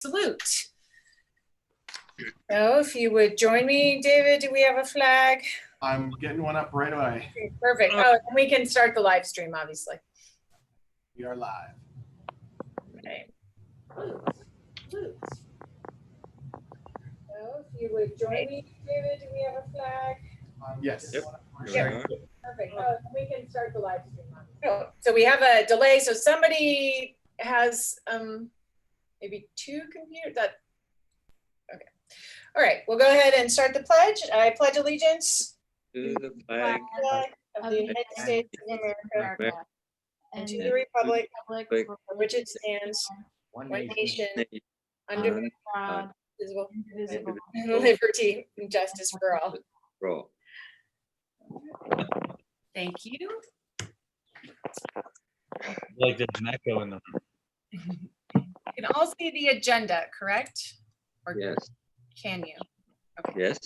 salute. So if you would join me, David, do we have a flag? I'm getting one up right away. Okay, perfect. Oh, and we can start the live stream, obviously. We are live. Right. So if you would join me, David, do we have a flag? Yes. Yep. Yeah. Perfect. Oh, and we can start the live stream. Oh, so we have a delay. So somebody has maybe two computers. Okay. All right. We'll go ahead and start the pledge. I pledge allegiance To the flag of the United States of America and to the republic for which it stands, one nation, under God, indivisible, and liberty and justice for all. Roll. Thank you. Like there's an echo in the. You can all see the agenda, correct? Or Yes. can you? Okay. Yes.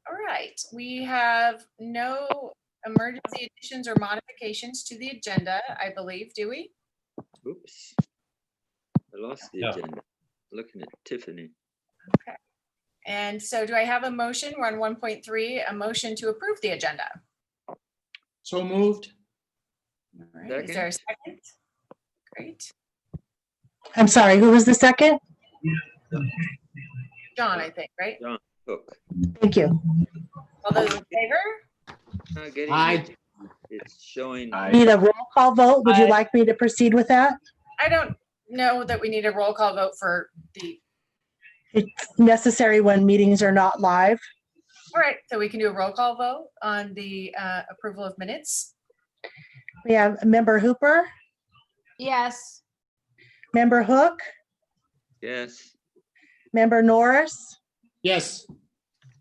All right. We have no emergency additions or modifications to the agenda, I believe, do we? Oops. I lost the No. agenda. Looking at Tiffany. Okay. And so do I have a motion? We're on 1.3, a motion to approve the agenda. So moved. All right. Is there a second? Great. I'm sorry, who was the second? John, I think, right? John Cook. Thank you. All those in favor? Not getting Aye. it. It's showing. Need a roll call vote? Would you Aye. like me to proceed with that? I don't know that we need a roll call vote for the, It's necessary when meetings are not live. all right, so we can do a roll call vote on the approval of minutes. We have Member Hooper, Yes. Member Hook, Yes. Member Norris, Yes.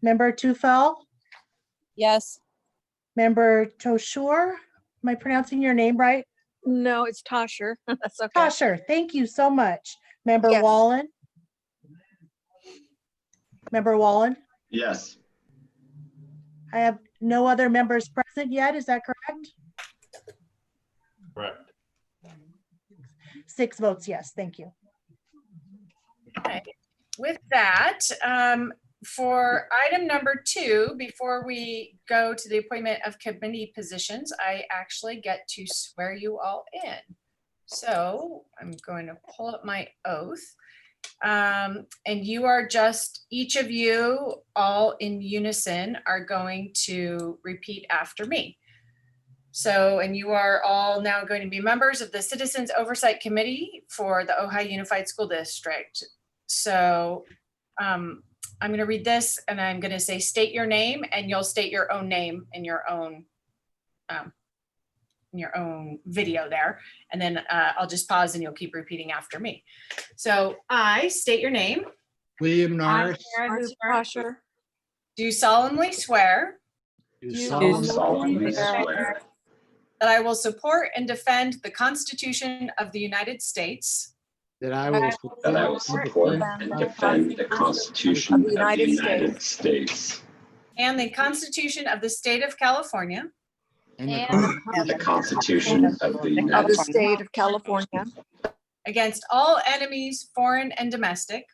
Member Tufel, Yes. Member Toshur. Am I pronouncing your name right? No, it's Tosher. That's okay. Tosher, thank you so much. Member Yes. Wallen. Member Wallen, Yes. I have no other members present yet, is that correct? Correct. 6 votes yes, thank you. Okay. With that, for item number 2, before we go to the appointment of committee positions, I actually get to swear you all in. So I'm going to pull up my oath. And you are just, each of you all in unison are going to repeat after me. So, and you are all now going to be members of the Citizens Oversight Committee for the Ojai Unified School District. So I'm going to read this and I'm going to say, state your name, and you'll state your own name in your own video there. And then I'll just pause and you'll keep repeating after me. So I state your name. William Norris. Tosher. Do solemnly swear Do solemnly swear that I will support and defend the Constitution of the United States that I that I will support and defend the Constitution of the United States and the Constitution of the State of California and the Constitution of the Of United the States state of California. against all enemies, foreign and domestic,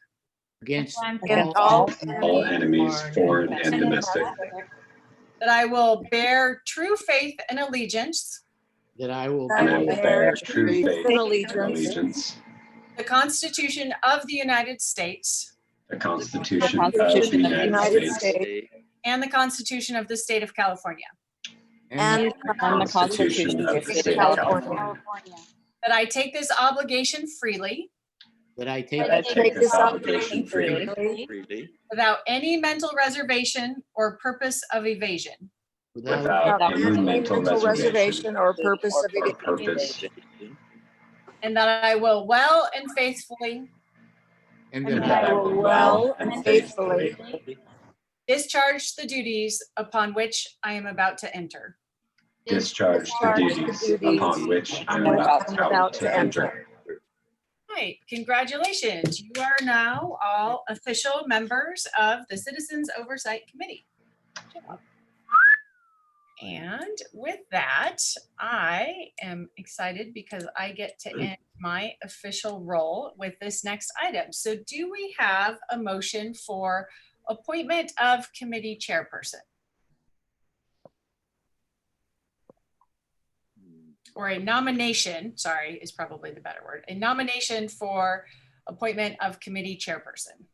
against All all enemies, foreign and domestic, that I will bear true faith and allegiance that I will and I will bear true faith and and allegiance allegiance, the Constitution of the United States the Constitution of the United States, and the Constitution of the State of California, and the Constitution of the State of California, that I take this obligation freely that I I take this obligation freely Freely. without any mental reservation or purpose of evasion, without any mental reservation or purpose of or it. purpose, and that I will well and faithfully and And that I will well and faithfully discharge the duties upon which I am about to enter. discharge the duties upon which I am about to enter. Right, congratulations. You are now all official members of the Citizens Oversight Committee. Good job. And with that, I am excited because I get to end my official role with this next item. So do we have a motion for appointment of committee chairperson? Or a nomination, sorry, is probably the better word, a nomination for appointment of committee chairperson.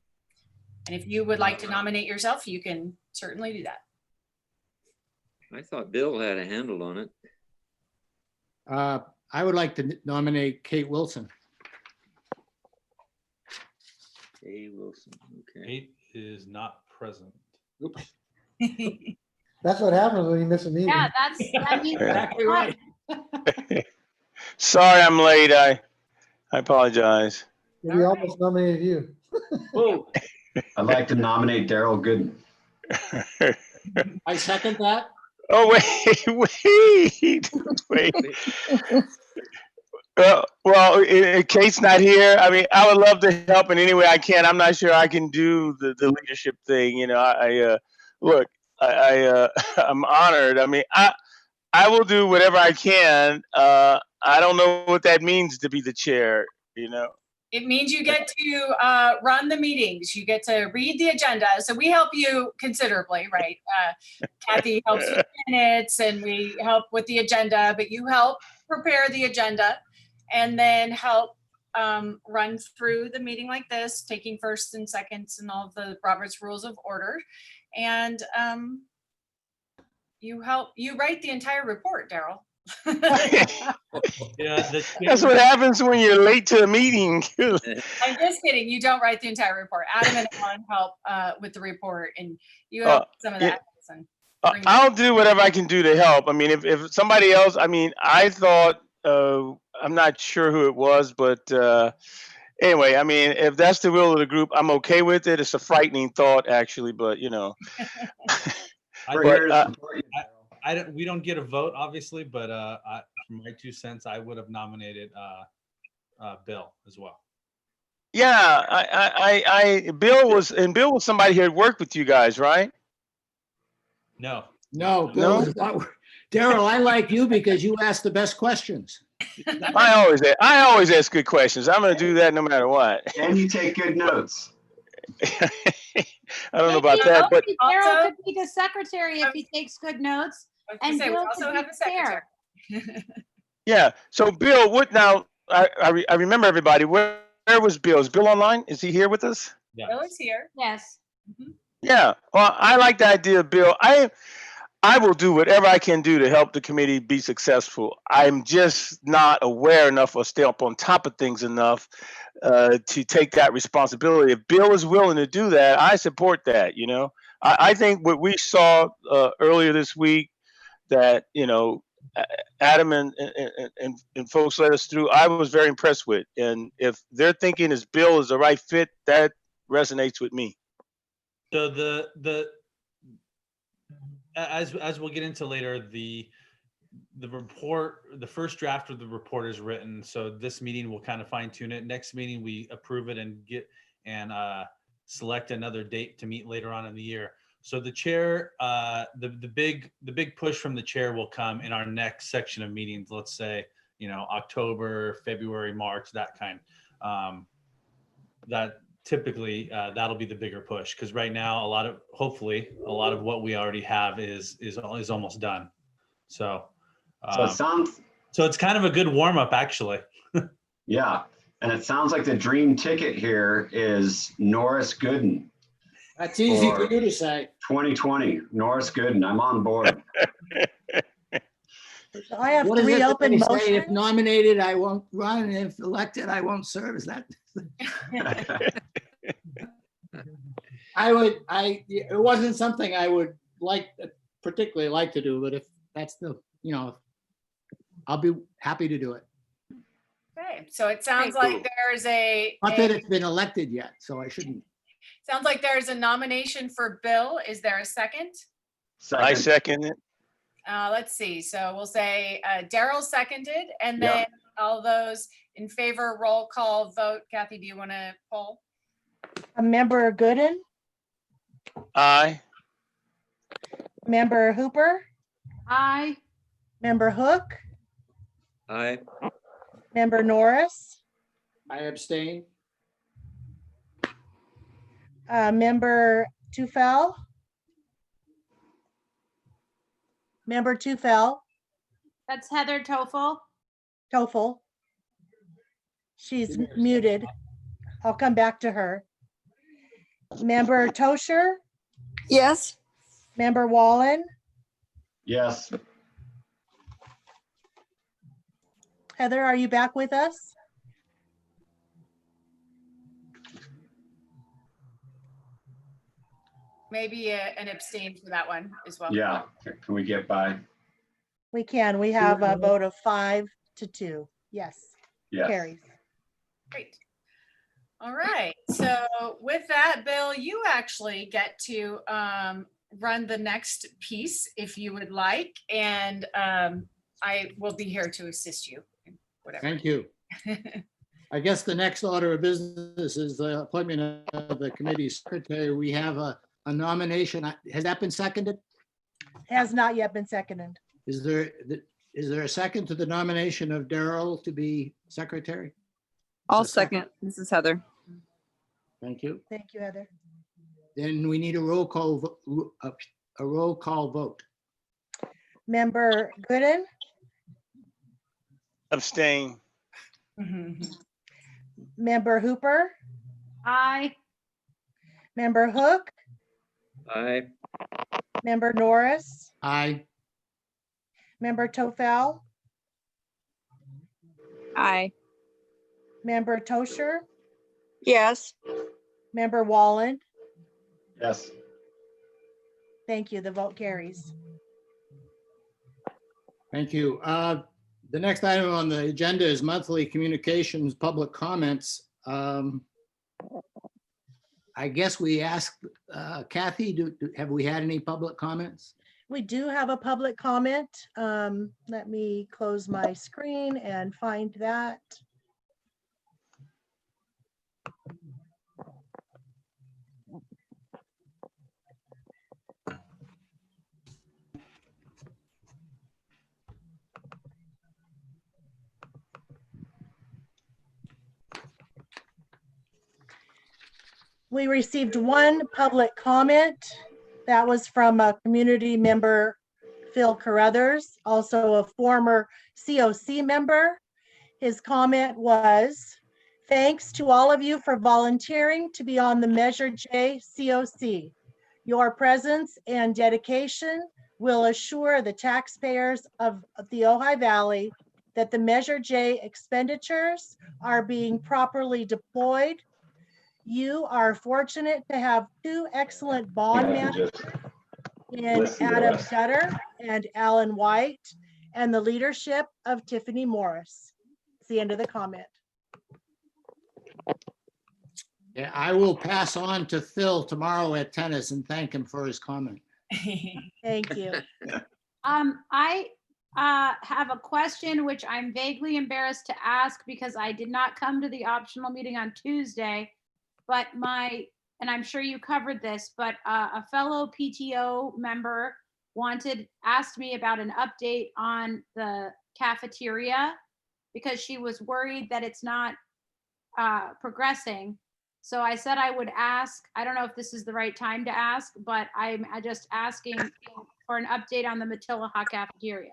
And if you would like to nominate yourself, you can certainly do that. I thought Bill had a handle on it. I would like to nominate Kate Wilson. A. Wilson, okay. Kate is not present. Oops. That's what happens when you miss a meeting. Yeah, that means Exactly right. Sorry, I'm late. I apologize. We almost nominated you. Oh, I'd like to nominate Daryl Gooden. I second that. Oh, wait. Kate's not here. I mean, I would love to help in any way I can. I'm not sure I can do the leadership thing. You know, look, I'm honored. I mean, I will do whatever I can. I don't know what that means to be the chair, you know. It means you get to run the meetings. You get to read the agenda. So we help you considerably, right? Kathy helps with minutes and we help with the agenda, but you help prepare the agenda and then help run through the meeting like this, taking firsts and seconds and all of the Robert's Rules of Order. And you write the entire report, Daryl. Yeah, That's what happens when you're late to a meeting. I'm just kidding. You don't write the entire report. Adam and Alan help with the report, and you help some of that. I'll do whatever I can do to help. I mean, if somebody else, I mean, I thought, I'm not sure who it was, but anyway, I mean, if that's the will of the group, I'm okay with it. It's a frightening thought, actually, but you know. We don't get a vote, obviously, but for my 2 cents, I would have nominated Bill as well. Yeah, Bill was somebody who had worked with you guys, right? No. No, Bill is not. Daryl, I like you because you ask the best questions. I always ask good questions. I'm going to do that no matter what. And you take good notes. I don't know about that, but Daryl could be the secretary if he takes good notes. And we Bill also could have be a secretary. yeah. So Bill, what now? I remember everybody. Where was Bill? Is Bill online? Is he here with us? Yeah. Bill is here. Yes. Yeah. Well, I like the idea of Bill. I will do whatever I can do to help the committee be successful. I'm just not aware enough or stay up on top of things enough to take that responsibility. If Bill is willing to do that, I support that. You know, I think what we saw earlier this week, that, you know, Adam and folks led us through, I was very impressed with. And if their thinking is Bill is the right fit, that resonates with me. So as we'll get into later, the report, the first draft of the report is written. So this meeting will kind of fine tune it. Next meeting we approve it and select another date to meet later on in the year. So the chair, the big push from the chair will come in our next section of meetings. Let's say, you know, October, February, March, that kind. That typically that'll be the bigger push, because right now hopefully a lot of what we already have is almost done. So so it's kind of a good warm up, actually. Yeah, and it sounds like the dream ticket here is Norris Gooden. That's easy for you to say. 2020, Norris Gooden. I'm on board. So I have What is it three that open they say? If motions. nominated, I won't run, and if elected, I won't serve. Is that? It wasn't something I would particularly like to do, but if that's the, you know, I'll be happy to do it. Okay, so it sounds like there's Not that it's been elected yet, so I shouldn't. sounds like there's a nomination for Bill. Is there a second? I second it. Let's see. So we'll say Daryl seconded, and then all those in favor, roll call vote. Kathy, do you want to poll? Member Gooden, Aye. Member Hooper, Aye. Member Hook, Aye. Member Norris, I abstain. Member Tufel. Member Tufel, That's Heather Toffel. Toffel. She's muted. I'll come back to her. Member Tosher, Yes. Member Wallen, Yes. Heather, are you back with us? Maybe an abstain for that one as well. Yeah. Can we get by? We can. We have a vote of 5-2. Yes, Yes. carries. Great. All right. So with that, Bill, you actually get to run the next piece if you would like. And I will be here to assist you in whatever. Thank you. I guess the next order of business is the appointment of the committee secretary. We have a nomination. Has that been seconded? Has not yet been seconded. Is there a second to the nomination of Daryl to be secretary? I'll Is there a second. This is Heather. Thank you. Thank you, Heather. Then we need a roll call vote. Member Gooden, Abstain. Member Hooper, Aye. Member Hook, Aye. Member Norris, Aye. Member Tofel, Aye. Member Tosher, Yes. Member Wallen. Yes. Thank you. The vote carries. Thank you. The next item on the agenda is monthly communications, public comments. I guess we asked Kathy, have we had any public comments? We do have a public comment. Let me close my screen and find that. We received one public comment. That was from a community member, Phil Carruthers, also a former COC member. His comment was, thanks to all of you for volunteering to be on the Measure J COC. Your presence and dedication will assure the taxpayers of the Ojai Valley that the Measure J expenditures are being properly deployed. You are fortunate to have two excellent bond managers in Adam Sutter and Alan White, and the leadership of Tiffany Morris. It's the end of the comment. Yeah, I will pass on to Phil tomorrow at tennis and thank him for his comment. Thank you. I have a question which I'm vaguely embarrassed to ask because I did not come to the optional meeting on Tuesday, but and I'm sure you covered this, but a fellow PTO member asked me about an update on the cafeteria because she was worried that it's not progressing. So I said I would ask. I don't know if this is the right time to ask, but I'm just asking for an update on the Matilaha cafeteria.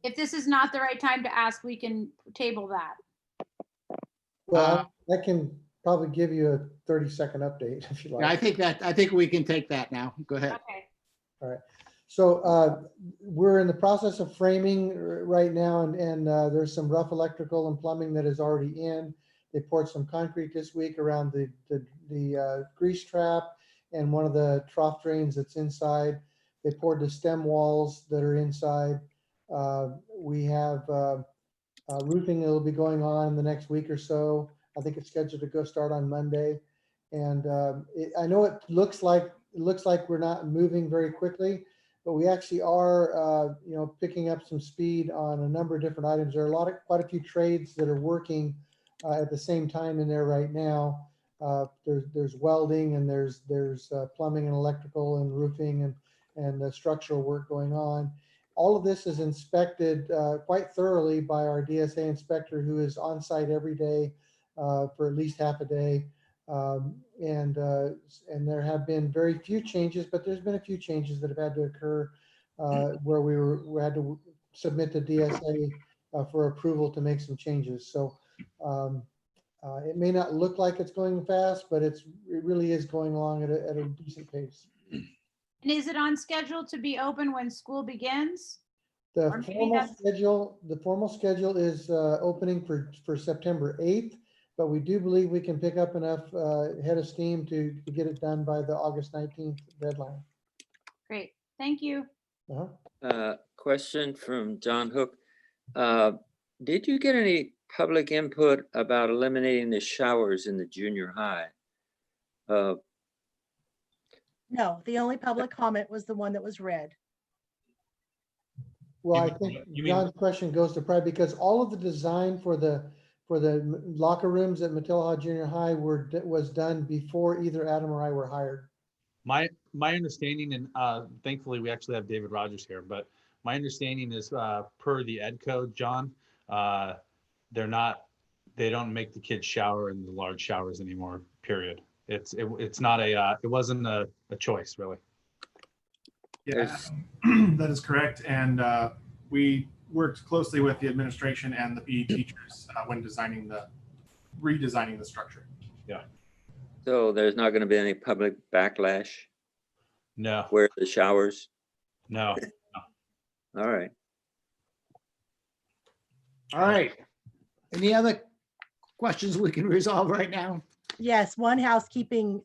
If this is not the right time to ask, we can table that. Well, I can probably give you a 30-second update if you like. I think we can take that now. Go ahead. Okay. All right. So we're in the process of framing right now, and there's some rough electrical and plumbing that is already in. They poured some concrete this week around the grease trap and one of the trough drains that's inside. They poured the stem walls that are inside. We have roofing that will be going on in the next week or so. I think it's scheduled to start on Monday. And I know it looks like we're not moving very quickly, but we actually are, picking up some speed on a number of different items. There are quite a few trades that are working at the same time in there right now. There's welding and there's plumbing and electrical and roofing and the structural work going on. All of this is inspected quite thoroughly by our DSA inspector, who is on site every day for at least half a day. And there have been very few changes, but there's been a few changes that have had to occur where we had to submit to DSA for approval to make some changes. So it may not look like it's going fast, but it really is going along at a decent pace. And is it on schedule to be open when school begins? Or The maybe formal that's- schedule is opening for September 8th, but we do believe we can pick up enough head of steam to get it done by the August 19th deadline. Great, thank you. Question from John Hook. Did you get any public input about eliminating the showers in the junior high? No, the only public comment was the one that was read. Well, I You think mean- John's question goes to probably because all of the design for the locker rooms at Matilah Junior High was done before either Adam or I were hired. My understanding, and thankfully we actually have David Rogers here, but my understanding is per the ed code, John, they don't make the kids shower in the large showers anymore, period. It's not it wasn't a choice, really. Yeah, that is correct. And we worked closely with the administration and the PE teachers when redesigning the structure. Yeah. So there's not going to be any public backlash No, where the showers? no. All right. All right. Any other questions we can resolve right now? Yes, one housekeeping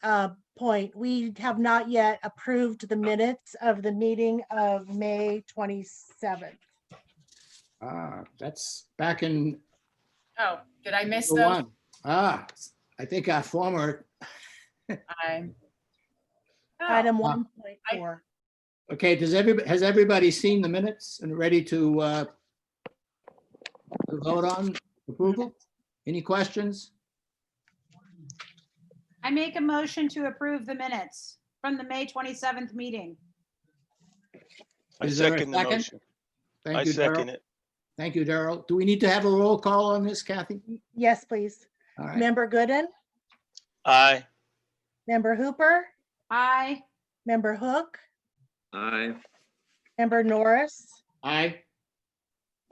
point. We have not yet approved the minutes of the meeting of May 27th. That's back in Oh, did I miss the those? one. I think our former, I- Oh, Item 1.4. okay, has everybody seen the minutes and ready to vote on approval? Any questions? I make a motion to approve the minutes from the May 27th meeting. I Is there a second the second? motion. Thank I you, second Daryl. it. Thank you, Daryl. Do we need to have a roll call on this, Kathy? Yes, please. All right. Member Gooden, Aye. Member Hooper, Aye. Member Hook, Aye. Member Norris, Aye.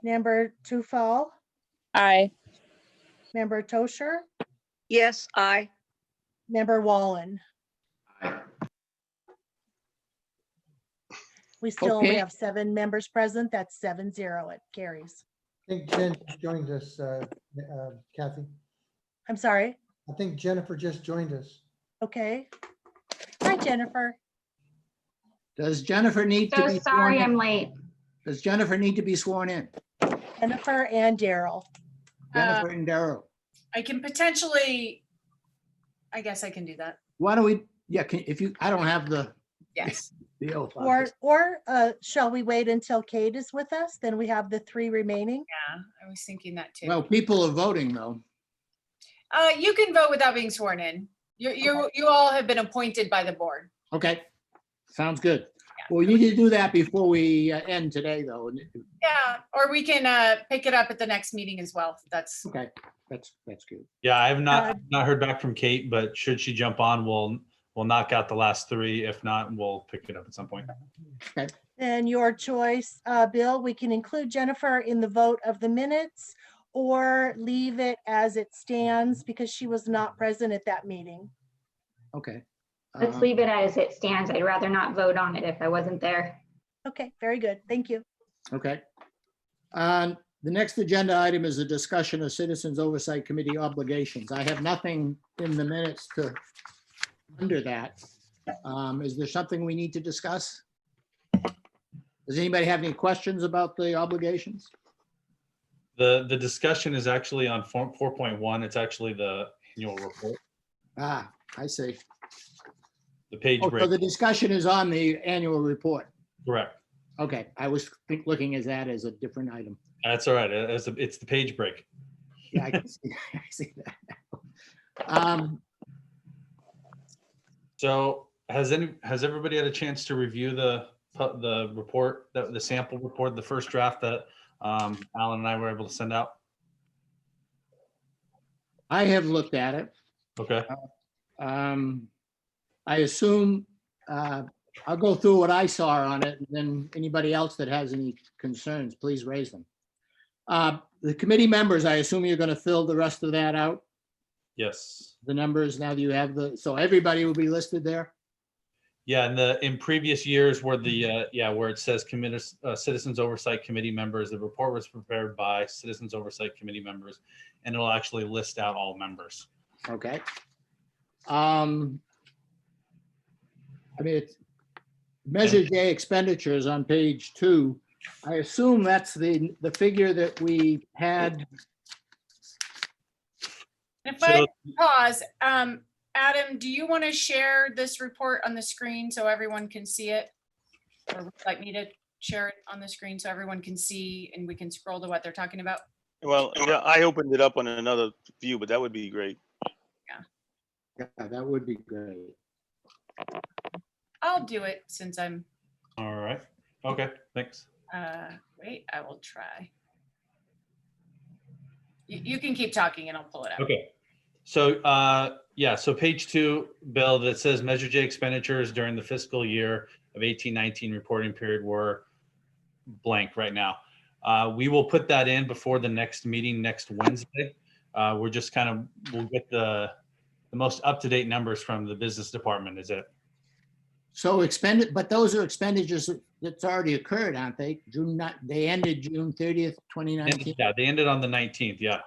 Member Tufal, Aye. Member Tosher, Yes, aye. Member Wallen. Aye. We still only Okay. have 7 members present. That's 7-0. It carries. I think Jen joined us, Kathy. I'm sorry. I think Jennifer just joined us. Okay. Hi, Jennifer. Does Jennifer need to So be sworn sorry I'm in? late. Does Jennifer need to be sworn in? Jennifer and Daryl. Jennifer and Daryl. I can potentially, I guess I can do that. Why don't we, yeah, I don't have the Yes. oath. Or shall we wait until Kate is with us? Then we have the 3 remaining. Yeah, I was thinking that too. Well, people are voting though. You can vote without being sworn in. You all have been appointed by the board. Okay, sounds good. Well, we need to do that before we end today though. Yeah, or we can pick it up at the next meeting as well. That's Okay, that's good. Yeah, I have not heard back from Kate, but should she jump on, we'll knock out the last 3. If not, we'll pick it up at some point. And your choice, Bill, we can include Jennifer in the vote of the minutes or leave it as it stands because she was not present at that meeting. Okay. Let's leave it as it stands. I'd rather not vote on it if I wasn't there. Okay, very good. Thank you. Okay. The next agenda item is a discussion of Citizens Oversight Committee obligations. I have nothing in the minutes under that. Is there something we need to discuss? Does anybody have any questions about the obligations? The discussion is actually on 4.1. It's actually the annual report, I see. the page Oh, so break. the discussion is on the annual report. Correct. Okay, I was looking at that as a different item. That's all right. It's the page break. Yeah, I can see, I see that now. So has everybody had a chance to review the the report, the sample report, the first draft that Alan and I were able to send out? I have looked at it. Okay. I assume, I'll go through what I saw on it, and then anybody else that has any concerns, please raise them. The committee members, I assume you're gonna fill the rest of that out, Yes. the numbers, now that you have so everybody will be listed there? Yeah, and in previous years where where it says Citizens Oversight Committee members, the report was prepared by Citizens Oversight Committee members, and it'll actually list out all members. Okay. I mean, it's Measure J expenditures on page 2. I assume that's the figure that we had. If I pause, Adam, do you want to share this report on the screen so everyone can see it? Or would you like me to share it on the screen so everyone can see and we can scroll to what they're talking about? Well, yeah, I opened it up on another view, but that would be great. Yeah, that would be great. I'll do it since I'm, All right. Okay, thanks. wait, I will try. You can keep talking and I'll pull it up. Okay. So, so page 2, Bill, that says Measure J expenditures during the fiscal year of 18-19 reporting period were blank right now. We will put that in before the next meeting next Wednesday. We're just we'll get the most up-to-date numbers from the business department, is it? So but those are expenditures that's already occurred, aren't they? They ended June 30th, 2019. Yeah, they ended on the 19th, yeah.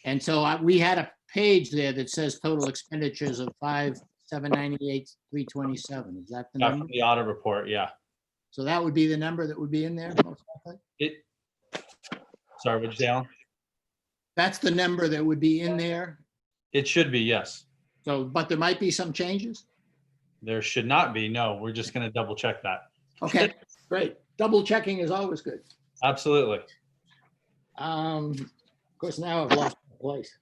And so we had a page there that says total expenditures of 5,798,327. Is that the That's number? the audit report, yeah. So that would be the number that would be in there, most likely? Sorry, what'd you say, Alan? That's the number that would be in there? It should be, yes. So, but there might be some changes? There should not be, no. We're just gonna double check that. Okay, great. Double checking is always good. Absolutely. Of course, now I've lost my place.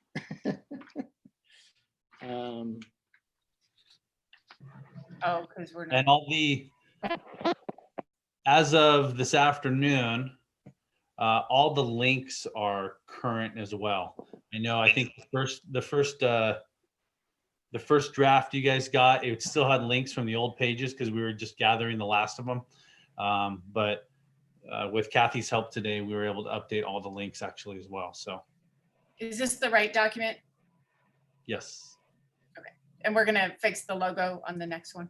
Oh, because we're not. And as of this afternoon, all the links are current as well. I think the first draft you guys got, it still had links from the old pages because we were just gathering the last of them. But with Kathy's help today, we were able to update all the links actually as well. So. Is this the right document? Yes. Okay. And we're gonna fix the logo on the next one.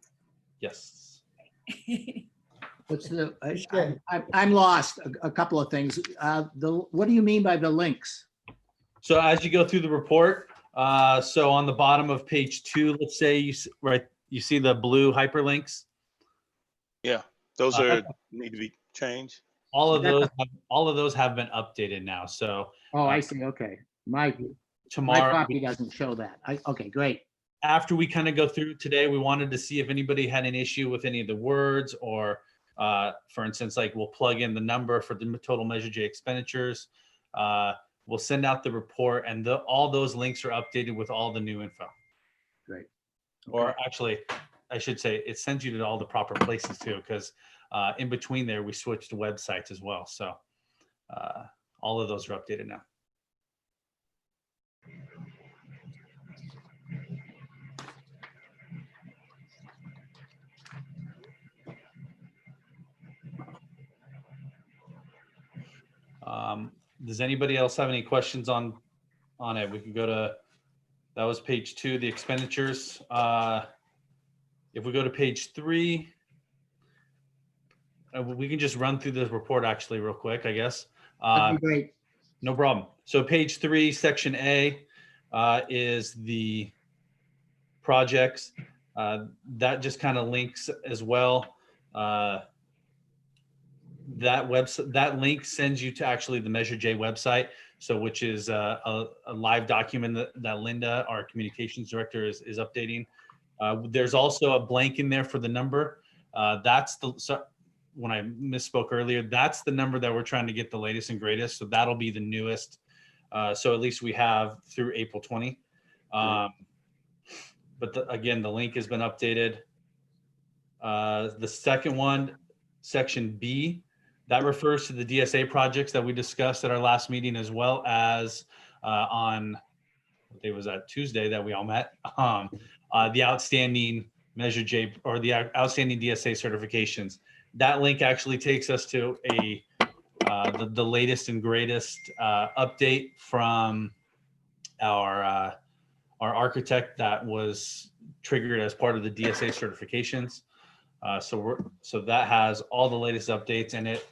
Yes. I'm lost. A couple of things. What do you mean by the links? So as you go through the report, so on the bottom of page 2, let's say you see the blue hyperlinks. Yeah, those need to be changed. All of those have been updated now. So. Oh, I see. Okay. My copy doesn't show that. Okay, great. After we kind of go through today, we wanted to see if anybody had an issue with any of the words or, for instance, like we'll plug in the number for the total Measure J expenditures. We'll send out the report and all those links are updated with all the new info. Great. Okay. Or actually, I should say it sends you to all the proper places too, because in between there, we switched to websites as well. So all of those are updated now. Does anybody else have any questions on it? We can go to, that was page 2, the expenditures. If we go to page 3, we can just run through the report actually real quick, I guess. That'd be great. No problem. So page 3, section A is the projects. That just kind of links as well. That link sends you to actually the Measure J website, so which is a live document that Linda, our communications director, is updating. There's also a blank in there for the number. When I misspoke earlier, that's the number that we're trying to get the latest and greatest. So that'll be the newest. So at least we have through April 20. But again, the link has been updated. The second one, section B, that refers to the DSA projects that we discussed at our last meeting, as well as on, what day was that, Tuesday that we all met, the outstanding Measure J, or the outstanding DSA certifications. That link actually takes us to the latest and greatest update from our architect that was triggered as part of the DSA certifications. So that has all the latest updates in it.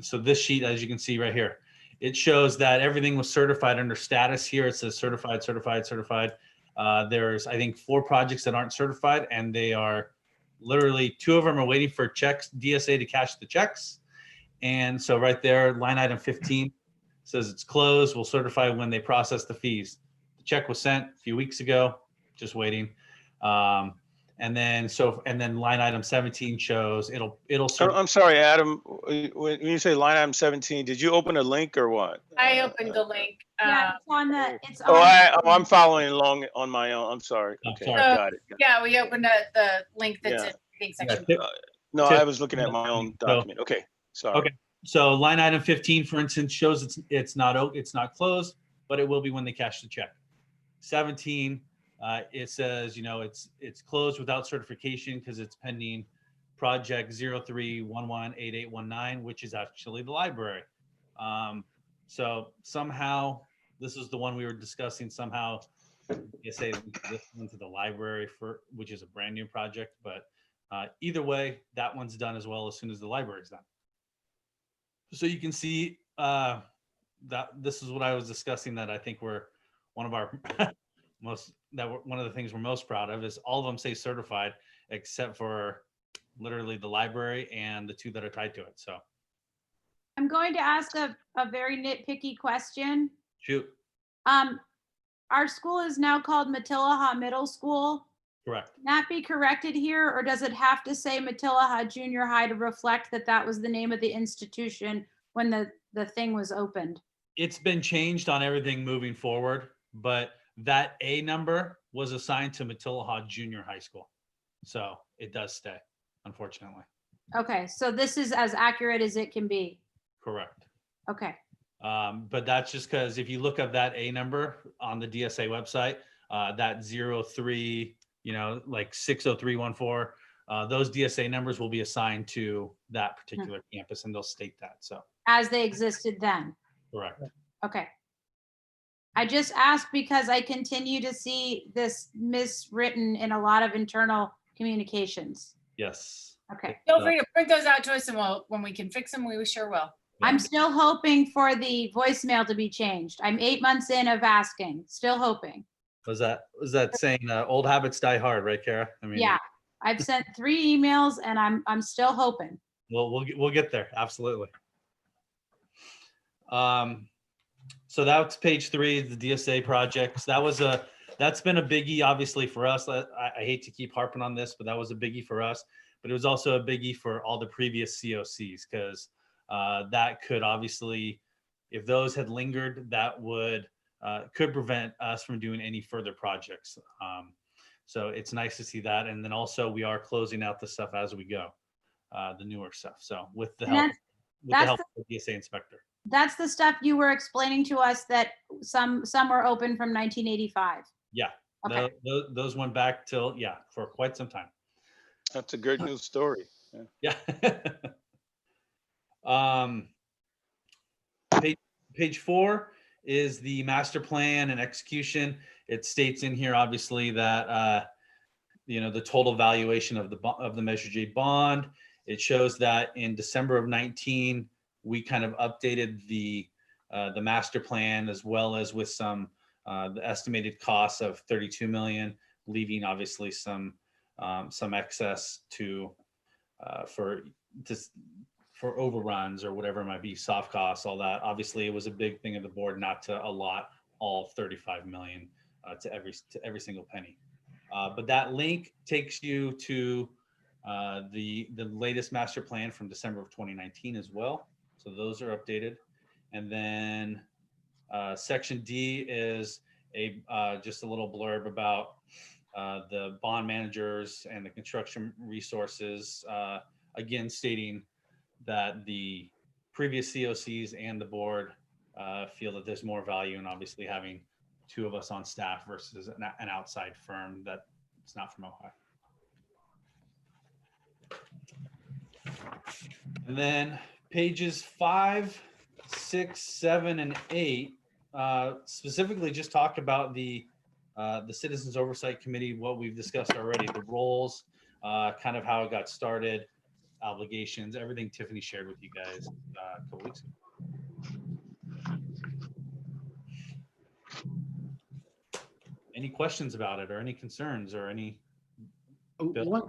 So this sheet, as you can see right here, it shows that everything was certified under status here. It says certified, certified, certified. There's, I think, 4 projects that aren't certified, and they are literally, 2 of them are waiting for checks, DSA to cash the checks. And so right there, line item 15 says it's closed. We'll certify when they process the fees. The check was sent a few weeks ago, just waiting. And then line item 17 shows it'll. I'm sorry, Adam. When you say line item 17, did you open a link or what? I opened the link. Yeah, it's on the, I'm following along on my own. I'm sorry. Okay, So, got it. yeah, we opened the link that's in the section. No, I was looking at my own document. Okay, sorry. Okay, so line item 15, for instance, shows it's not closed, but it will be when they cash the check. 17, it says, it's closed without certification because it's pending project 03118819, which is actually the library. So somehow, this is the one we were discussing, somehow you say this into the library, which is a brand new project, but either way, that one's done as well as soon as the library is done. So you can see that this is what I was discussing, that I think we're one of our one of the things we're most proud of is all of them say certified, except for literally the library and the 2 that are tied to it. So I'm going to ask a very nitpicky question. shoot. Our school is now called Matilaha Middle School. Correct. Can that be corrected here, or does it have to say Matilaha Junior High to reflect that that was the name of the institution when the thing was opened? It's been changed on everything moving forward, but that A number was assigned to Matilaha Junior High School. So it does stay, unfortunately. Okay, so this is as accurate as it can be. Correct. Okay. But that's just because if you look up that A number on the DSA website, that 03, like 60314, those DSA numbers will be assigned to that particular campus, and they'll state that. So As they existed then. correct. Okay. I just asked because I continue to see this miswritten in a lot of internal communications. Yes. Okay. Feel free to print those out to us, and when we can fix them, we sure will. I'm still hoping for the voicemail to be changed. I'm 8 months in of asking, still hoping. Was that saying old habits die hard, right, Kara? I mean, Yeah, I've sent 3 emails and I'm still hoping. We'll get there. Absolutely. So that's page 3, the DSA projects. That's been a biggie, obviously, for us. I hate to keep harping on this, but that was a biggie for us. But it was also a biggie for all the previous COCs, because that could obviously, if those had lingered, that could prevent us from doing any further projects. So it's nice to see that. And then also we are closing out the stuff as we go, the newer stuff. So with the help of the DSA inspector. That's the stuff you were explaining to us, that some were open from 1985. Yeah, Okay. those went back till, for quite some time. That's a good news story. Yeah. Page 4 is the master plan and execution. It states in here, obviously, that the total valuation of the Measure J bond. It shows that in December of 19, we kind of updated the master plan, as well as with some the estimated costs of 32 million, leaving obviously some excess for overruns or whatever it might be, soft costs, all that. Obviously, it was a big thing of the board not to allot all 35 million to every single penny. But that link takes you to the latest master plan from December of 2019 as well. So those are updated. And then section D is just a little blurb about the bond managers and the construction resources, again stating that the previous COCs and the board feel that there's more value in obviously having two of us on staff versus an outside firm that it's not from Ohio. And then pages 5, 6, 7, and 8 specifically just talk about the Citizens Oversight Committee, what we've discussed already, the roles, kind of how it got started, obligations, everything Tiffany shared with you guys a couple weeks ago. Any questions about it or any concerns or any? One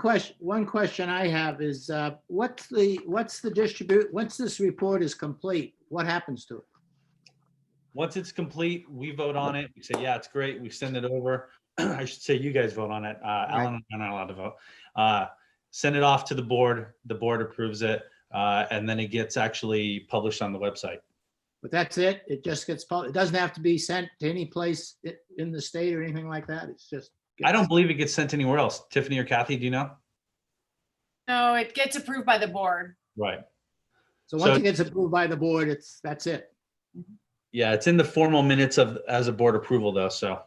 question I have is, once this report is complete, what happens to it? Once it's complete, we vote on it. We say, yeah, it's great. We send it over. I should say you guys vote on it. Alan and I are not allowed to vote. Send it off to the board. The board approves it. And then it gets actually published on the website. But that's it? It just gets, it doesn't have to be sent to any place in the state or anything like that? It's just. I don't believe it gets sent anywhere else. Tiffany or Kathy, do you know? No, it gets approved by the board. Right. So once it gets approved by the board, that's it. Yeah, it's in the formal minutes as a board approval though, so.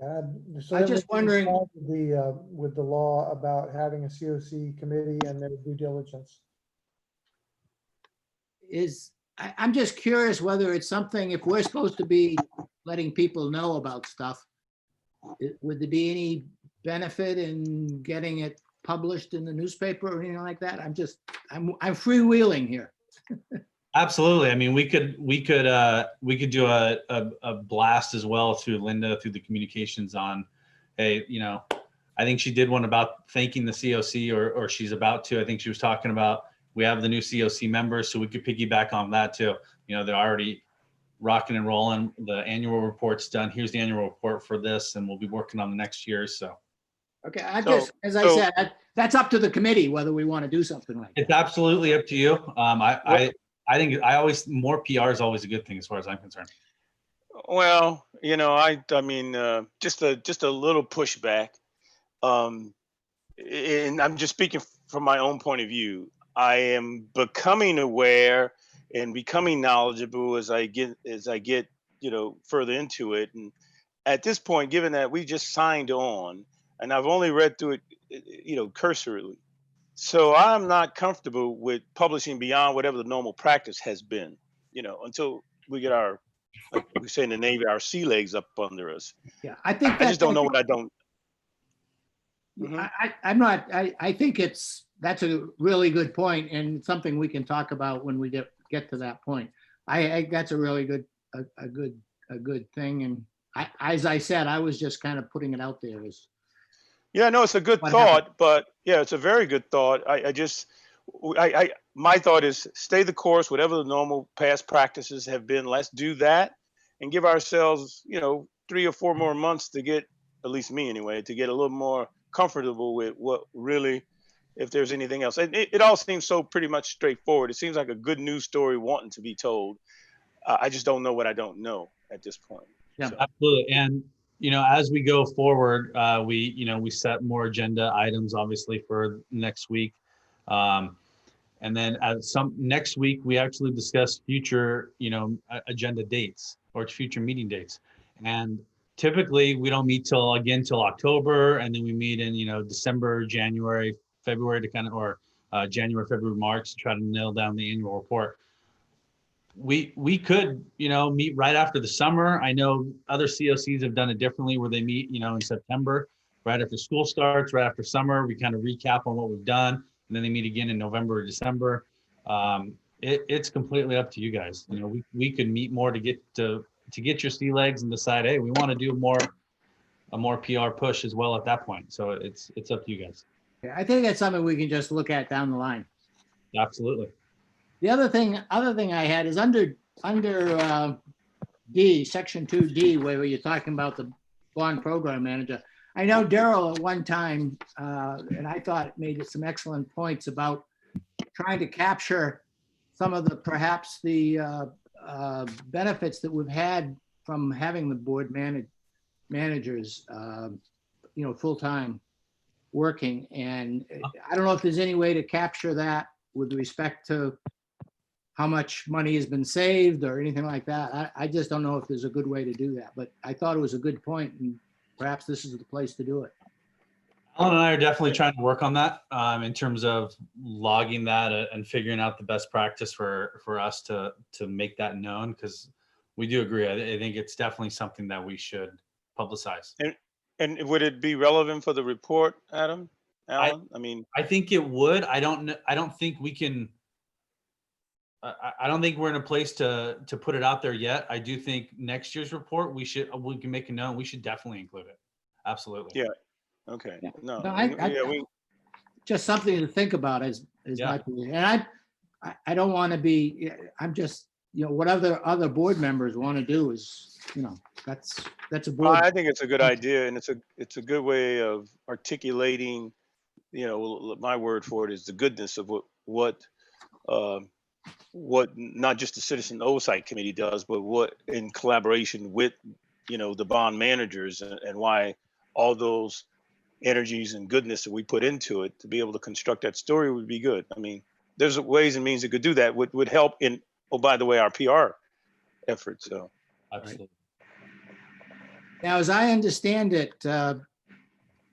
I'm just wondering. With the law about having a COC committee and their due diligence. I'm just curious whether it's something, if we're supposed to be letting people know about stuff, would there be any benefit in getting it published in the newspaper or anything like that? I'm freewheeling here. Absolutely. I mean, we could do a blast as well through Linda, through the communications on, hey, I think she did one about thanking the COC or she's about to. I think she was talking about, we have the new COC members, so we could piggyback on that too. They're already rocking and rolling. The annual report's done. Here's the annual report for this, and we'll be working on the next year. So. Okay, as I said, that's up to the committee whether we want to do something like that. It's absolutely up to you. I think more PR is always a good thing as far as I'm concerned. Well, I mean, just a little pushback. And I'm just speaking from my own point of view. I am becoming aware and becoming knowledgeable as I get further into it. And at this point, given that we just signed on, and I've only read through it, cursorily, so I'm not comfortable with publishing beyond whatever the normal practice has been, until we get our, like we say in the Navy, our sea legs up under us. Yeah, I think I just don't know what I don't. I think that's a really good point and something we can talk about when we get to that point. I that's a really good thing. And as I said, I was just kind of putting it out there as. Yeah, no, it's a good thought, but yeah, it's a very good thought. My thought is stay the course, whatever the normal past practices have been. Let's do that and give ourselves, 3 or 4 more months to get, at least me anyway, to get a little more comfortable with what really, if there's anything else. It all seems so pretty much straightforward. It seems like a good news story wanting to be told. I just don't know what I don't know at this point. Yeah, so. Absolutely. And, as we go forward, we set more agenda items, obviously, for next week. And then next week, we actually discuss future, agenda dates or future meeting dates. And typically we don't meet till October. And then we meet in, December, January, February to January, February, March to try to nail down the annual report. We could, meet right after the summer. I know other COCs have done it differently where they meet, in September, right after school starts, right after summer, we kind of recap on what we've done. And then they meet again in November or December. It's completely up to you guys. We could meet more to get your sea legs and decide, hey, we want to do a more PR push as well at that point. So it's up to you guys. Yeah, I think that's something we can just look at down the line. Absolutely. The other thing I had is under D, section 2D, where you're talking about the bond program manager. I know Daryl at one time, and I thought made some excellent points about trying to capture some of perhaps the benefits that we've had from having the board managers, full-time working. And I don't know if there's any way to capture that with respect to how much money has been saved or anything like that. I just don't know if there's a good way to do that, but I thought it was a good point, and perhaps this is the place to do it. Alan and I are definitely trying to work on that in terms of logging that and figuring out the best practice for us to make that known, because we do agree. I think it's definitely something that we should publicize. And would it be relevant for the report, Adam? Alan? I mean, I think it would. I don't think we can. I don't think we're in a place to put it out there yet. I do think next year's report we can make a note. We should definitely include it. Absolutely. yeah. Okay. Yeah. No. No, just something to think about is Yeah. my opinion. And I don't want to be. I'm just, what other board members want to do is, that's a Well, board. I think it's a good idea, and it's a good way of articulating. My word for it is the goodness of what not just the Citizen Oversight Committee does, but what in collaboration with the bond managers, and why all those energies and goodness that we put into it to be able to construct that story would be good. I mean, there's ways and means that could do that would help in, oh, by the way, our PR efforts. So Absolutely. Now, as I understand it,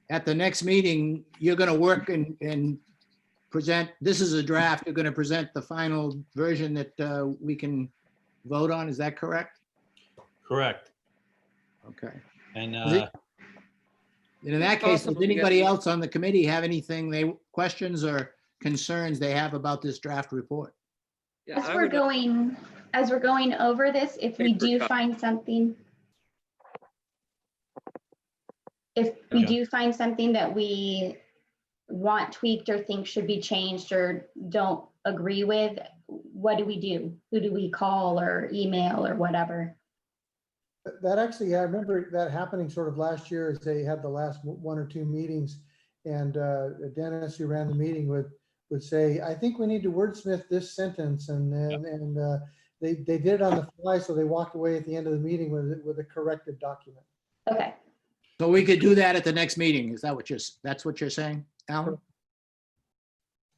at the next meeting, you're going to work and present, this is a draft, you're going to present the final version that we can vote on. Is that correct? Correct. Okay. And And in that case, does anybody else on the committee have anything questions or concerns they have about this draft report? Yeah, As we're going over this, if we do find something, that we want tweaked or think should be changed or don't agree with, what do we do? Who do we call or email or whatever? That actually, I remember that happening sort of last year as they had the last one or two meetings, and Dennis, who ran the meeting, would say, I think we need to wordsmith this sentence, and they did it on the fly, so they walked away at the end of the meeting with a corrected document. Okay. So we could do that at the next meeting. Is that that's what you're saying, Alan?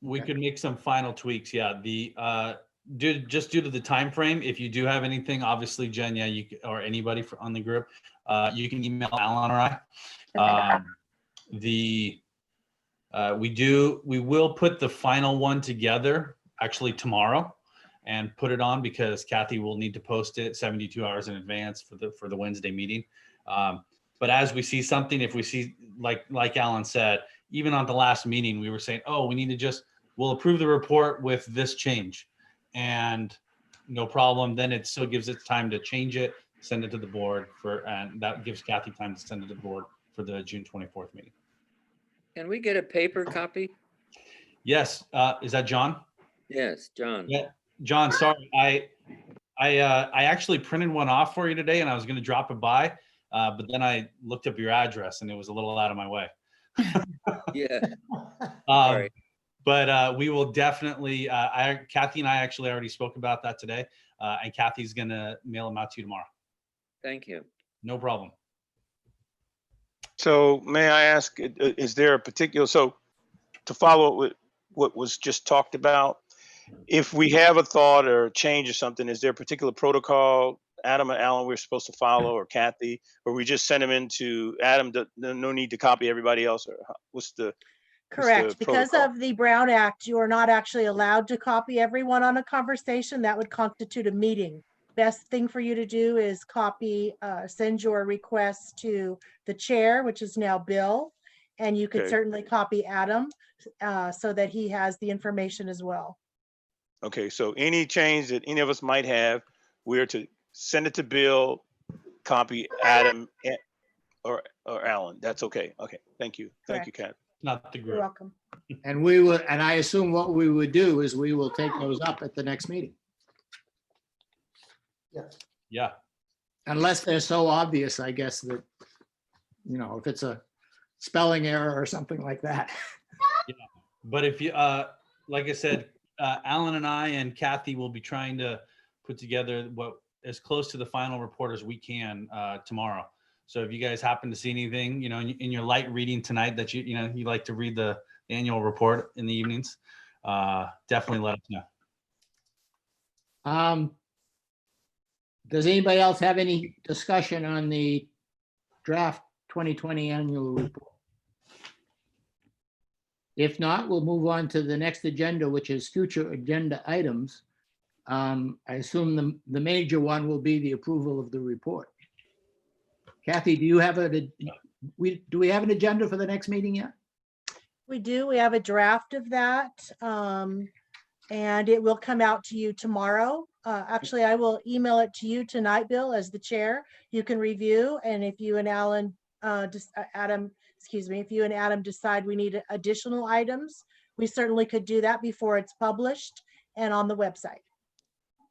we could make some final tweaks. Yeah. Due to the time frame, if you do have anything, obviously, Jen, yeah, or anybody on the group, you can email Alan or I. We will put the final one together actually tomorrow and put it on, because Kathy will need to post it 72 hours in advance for the Wednesday meeting. But as we see something, if we see, like Alan said, even on the last meeting, we were saying, oh, we'll approve the report with this change, and no problem. Then it still gives it time to change it, send it to the board and that gives Kathy time to send it to the board for the June 24th meeting. Can we get a paper copy? Yes. Is that John? Yes, John. Yeah, John, sorry. I actually printed one off for you today, and I was going to drop it by, but then I looked up your address and it was a little out of my way. Yeah. All right. But we will definitely, Kathy and I actually already spoke about that today, and Kathy's going to mail them out to you tomorrow. Thank you. No problem. So may I ask, is there a particular, so to follow with what was just talked about, if we have a thought or a change or something, is there a particular protocol Adam and Alan we're supposed to follow, or Kathy, or we just send them into Adam, no need to copy everybody else, or what's the Correct. Because protocol? of the Brown Act, you are not actually allowed to copy everyone on a conversation. That would constitute a meeting. Best thing for you to do is send your request to the chair, which is now Bill, and you could Okay. certainly copy Adam so that he has the information as well. Okay, so any change that any of us might have, we're to send it to Bill, copy Adam or Alan. That's okay. Okay, thank you. Thank you, Kat. Not the You're group. welcome. And I assume what we would do is we will take those up at the next meeting, Yes. Yeah. unless they're so obvious, I guess, that, if it's a spelling error or something like that. But if you, like I said, Alan and I and Kathy will be trying to put together as close to the final report as we can tomorrow. So if you guys happen to see anything, in your light reading tonight that you like to read the annual report in the evenings, definitely let us know. Does anybody else have any discussion on the draft 2020 annual report? If not, we'll move on to the next agenda, which is future agenda items. I assume the major one will be the approval of the report. Kathy, do you have do we have an agenda for the next meeting yet? We do. We have a draft of that. And it will come out to you tomorrow. Actually, I will email it to you tonight, Bill, as the chair. You can review. And if you and Adam, if you and Adam decide we need additional items, we certainly could do that before it's published and on the website.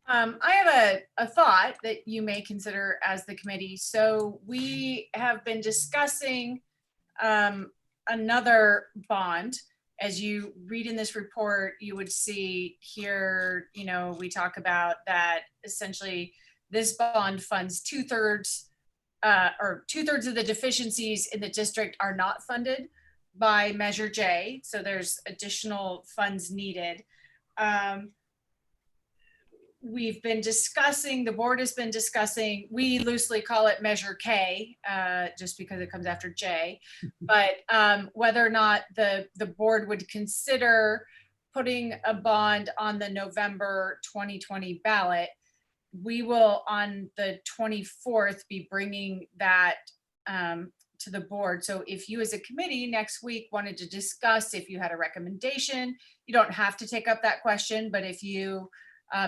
I have a thought that you may consider as the committee. So we have been discussing another bond. As you read in this report, you would see here, we talk about that essentially this bond funds 2/3 of the deficiencies in the district are not funded by Measure J. So there's additional funds needed. We've been discussing, the board has been discussing, we loosely call it Measure K, just because it comes after J, but whether or not the board would consider putting a bond on the November 2020 ballot. We will, on the 24th, be bringing that to the board. So if you as a committee next week wanted to discuss, if you had a recommendation, you don't have to take up that question, but if you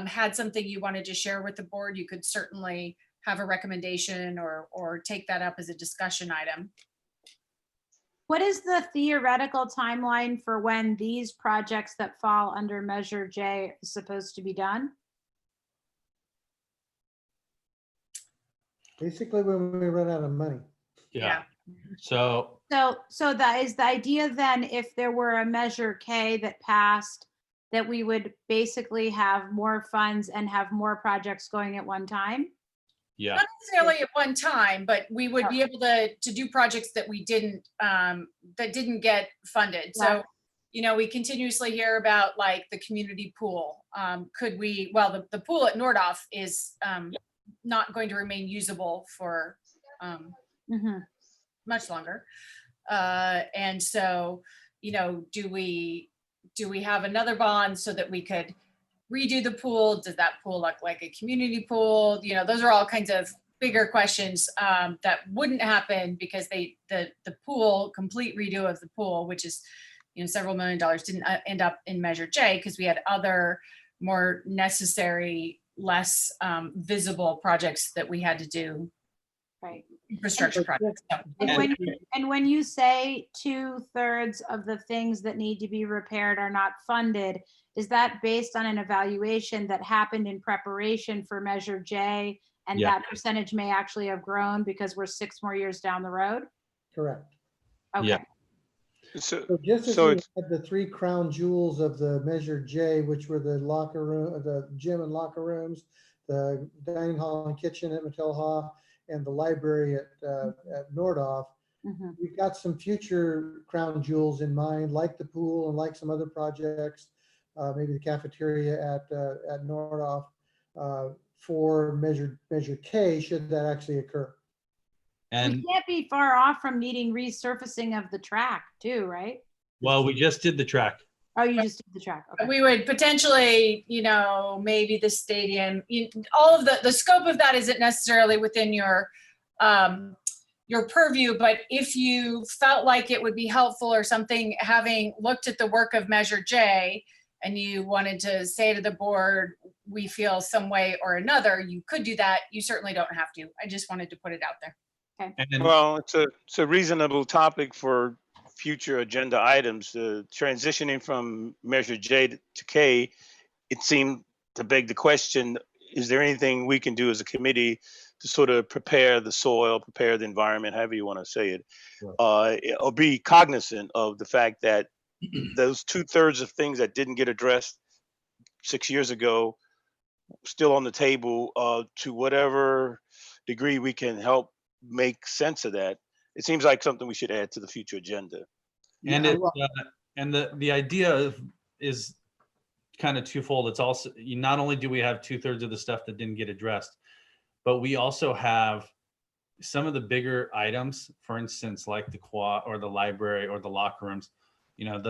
had something you wanted to share with the board, you could certainly have a recommendation or take that up as a discussion item. What is the theoretical timeline for when these projects that fall under Measure J is supposed to be done? Basically, when we run out of money. Yeah. So that is the idea then, if there were a Measure K that passed, that we would basically have more funds and have more projects going at one time? Yeah. Not necessarily at one time, but we would be able to do projects that we didn't get funded. So, we continuously hear about like the community pool. The pool at Nordhoff is not going to remain usable for much longer. And so, do we have another bond so that we could redo the pool? Does that pool look like a community pool? Those are all kinds of bigger questions that wouldn't happen because the complete redo of the pool, which is several $1 million, didn't end up in Measure J because we had other more necessary, less visible projects that we had to do. Right. Infrastructure projects. And when you say 2/3 of the things that need to be repaired are not funded, is that based on an evaluation that happened in preparation for Measure J, and that percentage may actually have grown because we're 6 more years down the road? Correct. Okay. Yeah. So just as we had the 3 crown jewels of the Measure J, which were the locker room, the gym and locker rooms, the dining hall and kitchen at Mattelhoff, and the library at Nordhoff, we've got some future crown jewels in mind, like the pool and like some other projects, maybe the cafeteria at Nordhoff, for Measure K, should that actually occur. And we can't be far off from needing resurfacing of the track too, right? well, we just did the track. Oh, you just did the track. Okay. We would potentially, maybe the stadium, all of the scope of that isn't necessarily within your purview, but if you felt like it would be helpful or something, having looked at the work of Measure J and you wanted to say to the board, we feel some way or another, you could do that. You certainly don't have to. I just wanted to put it out there. Okay. Well, it's a reasonable topic for future agenda items. Transitioning from Measure J to K, it seemed to beg the question, is there anything we can do as a committee to sort of prepare the soil, prepare the environment, however you want to say it, or be cognizant of the fact that those 2/3 of things that didn't get addressed 6 years ago, still on the table, to whatever degree we can help make sense of that. It seems like something we should add to the future agenda. And the idea is kind of twofold. It's also, not only do we have 2/3 of the stuff that didn't get addressed, but we also have some of the bigger items, for instance, like the quad or the library or the locker rooms. You know,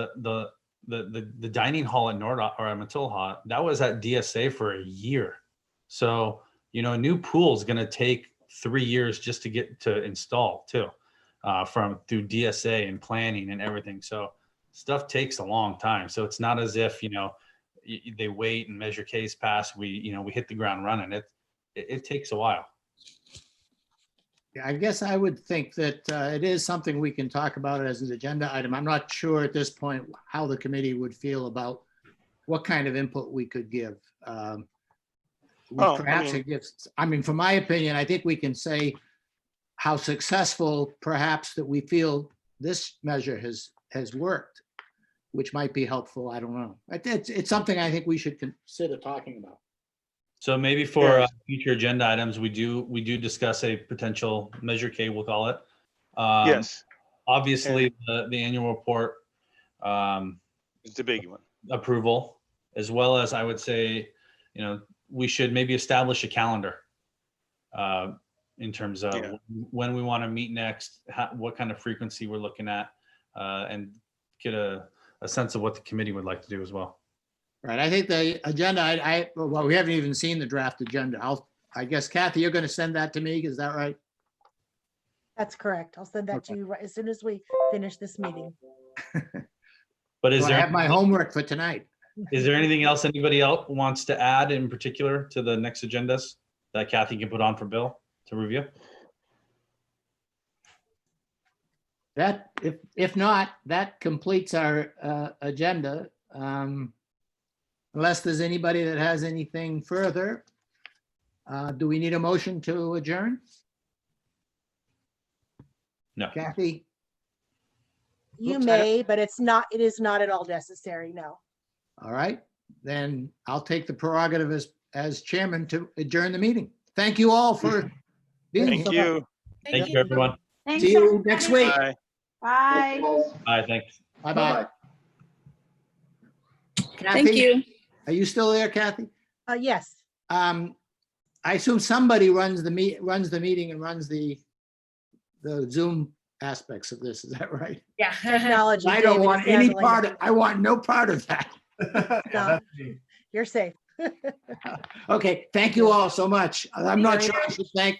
the dining hall at or at Matilha, that was at DSA for a year. So, you know, a new pool is going to take 3 years just to get to install too, through DSA and planning and everything. So stuff takes a long time. So it's not as if, you know, they wait and Measure K's pass. We hit the ground running. It takes a while. Yeah, I guess I would think that it is something we can talk about as an agenda item. I'm not sure at this point how the committee would feel about what kind of input we could give. From my opinion, I think we can say how successful perhaps that we feel this measure has worked, which might be helpful. I don't know. It's something I think we should consider talking about. So maybe for future agenda items, we do discuss a potential Measure K, we'll call it. Yes. Obviously, the annual report It's the big one. approval, as well as I would say, you know, we should maybe establish a calendar in terms of when we want to meet next, what kind of frequency we're looking at, and get a sense of what the committee would like to do as well. Right. I think the agenda, well, we haven't even seen the draft agenda. I guess, Kathy, you're going to send that to me. Is that right? That's correct. I'll send that to you as soon as we finish this meeting. But I have my homework for tonight. Is there anything else anybody else wants to add in particular to the next agendas that Kathy can put on for Bill to review? That, if not, that completes our agenda. Unless there's anybody that has anything further, do we need a motion to adjourn? No. Kathy? You Oops, may, but it is not at all necessary, no. All right, then I'll take the prerogative as chairman to adjourn the meeting. Thank you all for being here. Thank you. Thank you, everyone. Thanks, See you everybody. next week. Bye. Bye. Bye, thanks. Bye-bye. Thank you. Are you still there, Kathy? Yes, I assume somebody runs the meeting and runs the Zoom aspects of this. Is that right? Yeah. technology. I don't David want is any handling part it. of, I want no part of that. Yeah, that's me. You're safe. Okay, thank you all so much. I'm not sure I should thank